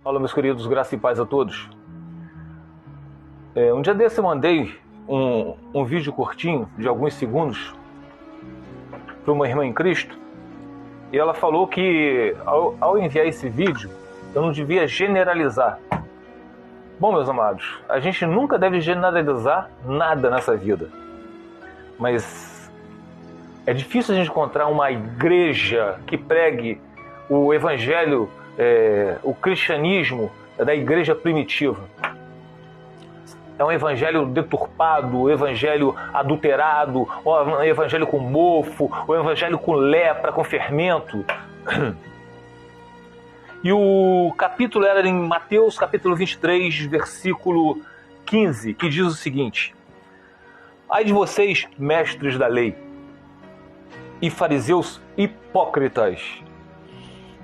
Fala, meus queridos, graça e paz a todos. Um dia desse eu mandei um vídeo curtinho, de alguns segundos, para uma irmã em Cristo, e ela falou que ao enviar esse vídeo, eu não devia generalizar. Bom, meus amados, a gente nunca deve generalizar nada nessa vida, mas é difícil a gente encontrar uma igreja que pregue o evangelho, o cristianismo da igreja primitiva. É um evangelho deturpado, um evangelho adulterado, um evangelho com mofo, um evangelho com lepra, com fermento. E o capítulo era em Mateus, capítulo 23, versículo 15, que diz o seguinte: Ai de vocês, mestres da lei, e fariseus hipócritas,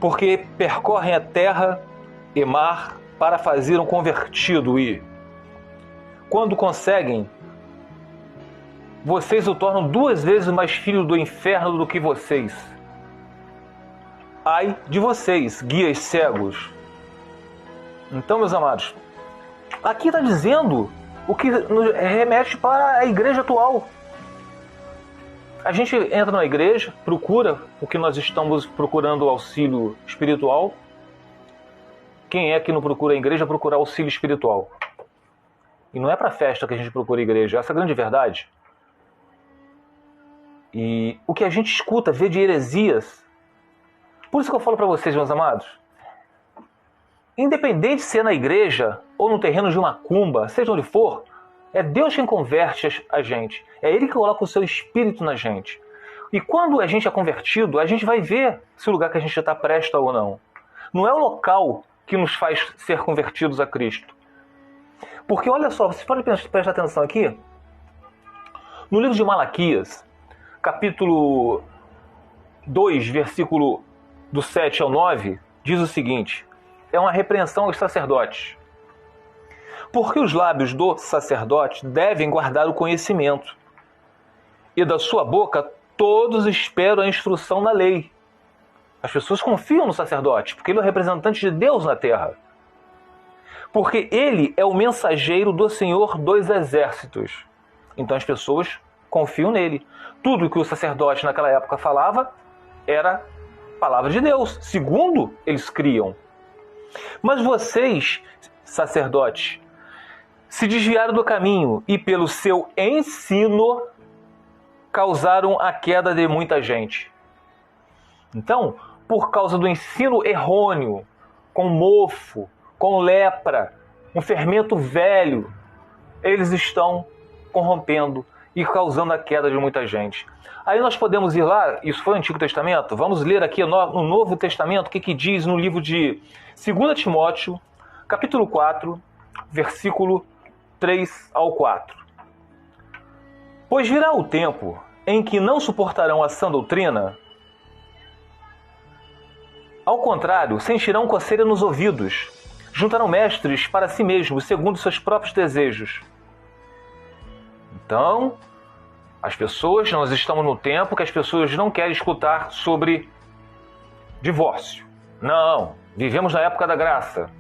porque percorrem a terra e mar para fazer um convertido e, quando conseguem, vocês o tornam 2 vezes mais filho do inferno do que vocês. Ai de vocês, guias cegos. Então, meus amados, aqui está dizendo o que nos remete para a igreja atual. A gente entra na igreja, procura o que nós estamos procurando, auxílio espiritual. Quem é que não procura a igreja procurar auxílio espiritual? E não é para festa que a gente procura a igreja, essa é a grande verdade. E o que a gente escuta, vê de heresias. Por isso que eu falo para vocês, meus amados, independente se é na igreja ou no terreno de uma macumba, seja onde for, é Deus quem converte a gente. É Ele que coloca o seu espírito na gente. E quando a gente é convertido, a gente vai ver se o lugar que a gente está presta ou não. Não é o local que nos faz ser convertidos a Cristo. Porque olha só, você pode prestar atenção aqui. No livro de Malaquias, capítulo 2, versículo do 7 ao 9, diz o seguinte: é uma repreensão aos sacerdotes. Porque os lábios do sacerdote devem guardar o conhecimento, e da sua boca todos esperam a instrução na lei. As pessoas confiam no sacerdote, porque ele é o representante de Deus na terra. Porque ele é o mensageiro do Senhor dos Exércitos. Então as pessoas confiam nele. Tudo que o sacerdote naquela época falava era palavra de Deus, segundo eles criam. Mas vocês, sacerdotes, se desviaram do caminho e pelo seu ensino causaram a queda de muita gente. Então, por causa do ensino errôneo, com mofo, com lepra, um fermento velho, eles estão corrompendo e causando a queda de muita gente. Aí nós podemos ir lá, isso foi o Antigo Testamento, vamos ler aqui no Novo Testamento o que diz no livro de 2 Timóteo, capítulo 4, versículo 3 ao 4. Pois virá o tempo em que não suportarão a sã doutrina, ao contrário, sentirão coceira nos ouvidos, juntarão mestres para si mesmos, segundo seus próprios desejos. Então, nós estamos no tempo que as pessoas não querem escutar sobre divórcio. Não, vivemos na época da graça.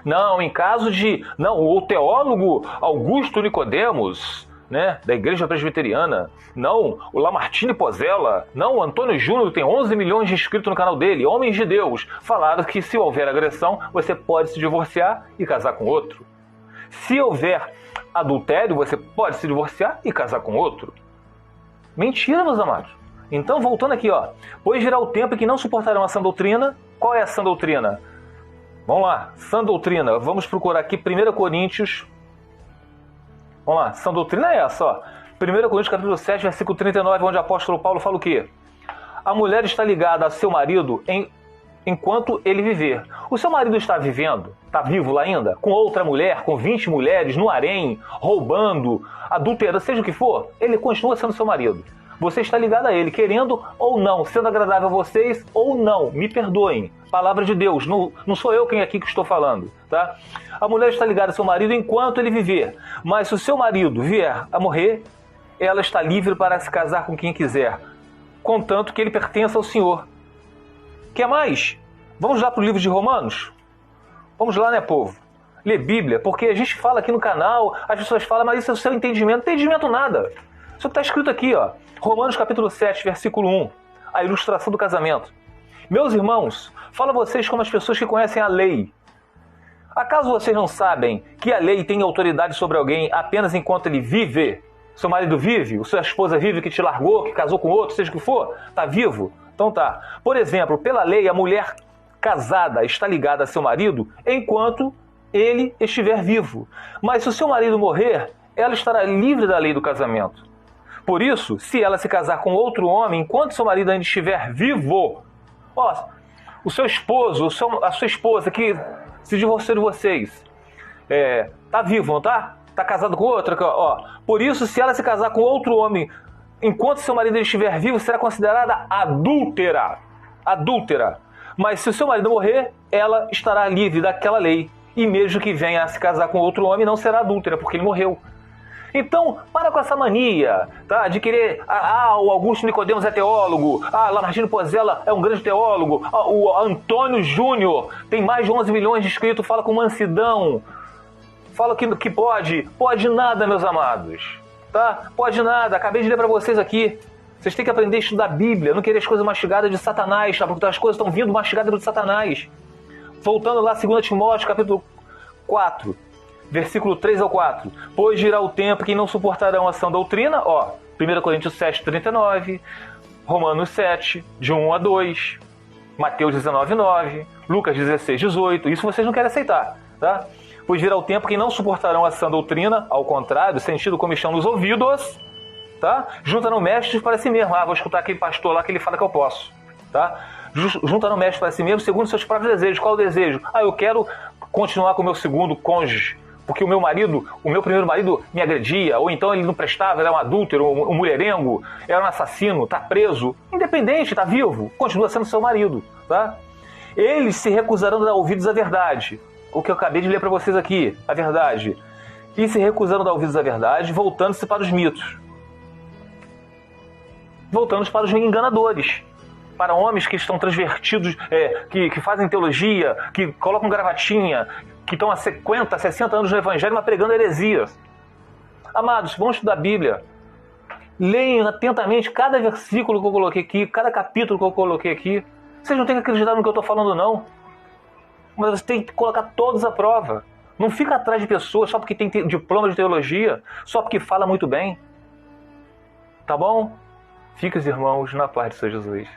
Não, em caso de... Não, o teólogo Augusto Nicodemos, né, da Igreja Presbiteriana. Não, o Lamartine Pozella. Não, o Antônio Júnior tem 11 milhões de inscritos no canal dele. Homens de Deus falaram que se houver agressão, você pode se divorciar e casar com outro. Se houver adultério, você pode se divorciar e casar com outro. Mentira, meus amados. Então, voltando aqui, ó. Pois virá o tempo em que não suportarão a sã doutrina. Qual é a sã doutrina? Vamos lá, sã doutrina. Vamos procurar aqui 1 Coríntios. Vamos lá, sã doutrina é essa, ó. 1 Coríntios capítulo 7, versículo 39, onde o apóstolo Paulo fala o quê? A mulher está ligada a seu marido enquanto ele viver. O seu marido está vivendo, está vivo lá ainda, com outra mulher, com 20 mulheres, no harém, roubando, adulterando, seja o que for, ele continua sendo seu marido. Você está ligado a ele, querendo ou não, sendo agradável a vocês ou não, me perdoem. Palavra de Deus, não sou eu quem aqui que estou falando, tá? A mulher está ligada ao seu marido enquanto ele viver, mas se o seu marido vier a morrer, ela está livre para se casar com quem quiser, contanto que ele pertença ao Senhor. Quer mais? Vamos lá para o livro de Romanos. Vamos lá, né, povo? Ler Bíblia, porque a gente fala aqui no canal, as pessoas falam, mas isso é o seu entendimento. Não entendimento nada. Isso que está escrito aqui, ó. Romanos capítulo 7, versículo 1. A ilustração do casamento. Meus irmãos, falo a vocês como as pessoas que conhecem a lei. Acaso vocês não sabem que a lei tem autoridade sobre alguém apenas enquanto ele vive? Seu marido vive? Sua esposa vive que te largou, que casou com outro, seja o que for? Está vivo? Então tá. Por exemplo, pela lei, a mulher casada está ligada a seu marido enquanto ele estiver vivo. Mas se o seu marido morrer, ela estará livre da lei do casamento. Por isso, se ela se casar com outro homem enquanto seu marido ainda estiver vivo, ó, o seu esposo, a sua esposa que se divorciou de vocês, tá vivo, não tá? Tá casado com outra? Ó. Por isso, se ela se casar com outro homem enquanto seu marido estiver vivo, será considerada adúltera. Adúltera. Mas se o seu marido morrer, ela estará livre daquela lei. E mesmo que venha a se casar com outro homem, não será adúltera, porque ele morreu. Então, para com essa mania, tá? De querer... o Augusto Nicodemos é teólogo. Lamartine Pozella é um grande teólogo. O Antônio Júnior tem mais de 11 milhões de inscritos, fala com mansidão. Fala que pode. Pode nada, meus amados. Tá? Pode nada. Acabei de ler para vocês aqui. Vocês têm que aprender a estudar a Bíblia, não querer as coisas mastigadas de Satanás, tá? Porque as coisas estão vindo mastigadas de Satanás. Voltando lá, 2 Timóteo, capítulo 4. Versículo 3 ao 4. Pois virá o tempo que não suportarão a sã doutrina. 1 Coríntios 7, 39. Romanos 7, de 1 a 2. Mateus 19, 9. Lucas 16, 18. Isso vocês não querem aceitar, tá? Pois virá o tempo que não suportarão a sã doutrina. Ao contrário, sentido comichão nos ouvidos, tá? Juntarão mestres para si mesmo. Vou escutar aquele pastor lá que ele fala que eu posso, tá? Juntarão mestres para si mesmo segundo seus próprios desejos. Qual o desejo? Eu quero continuar com o meu segundo cônjuge, porque o meu primeiro marido me agredia, ou então ele não prestava, era um adúltero, um mulherengo, era um assassino, está preso. Independente, está vivo, continua sendo seu marido, tá? Eles se recusarão a dar ouvidos à verdade. O que eu acabei de ler para vocês aqui, a verdade. E se recusando a dar ouvidos à verdade, voltando-se para os mitos. Voltando-se para os enganadores. Para homens que estão transvertidos, que fazem teologia, que colocam gravatinha, que estão há 50, 60 anos no Evangelho, mas pregando heresias. Amados, vamos estudar a Bíblia. Leiam atentamente cada versículo que eu coloquei aqui, cada capítulo que eu coloquei aqui. Vocês não têm que acreditar no que eu estou falando, não. Mas vocês têm que colocar todos à prova. Não fica atrás de pessoas só porque tem diploma de teologia, só porque fala muito bem. Tá bom? Fiquem os irmãos na paz de Senhor Jesus.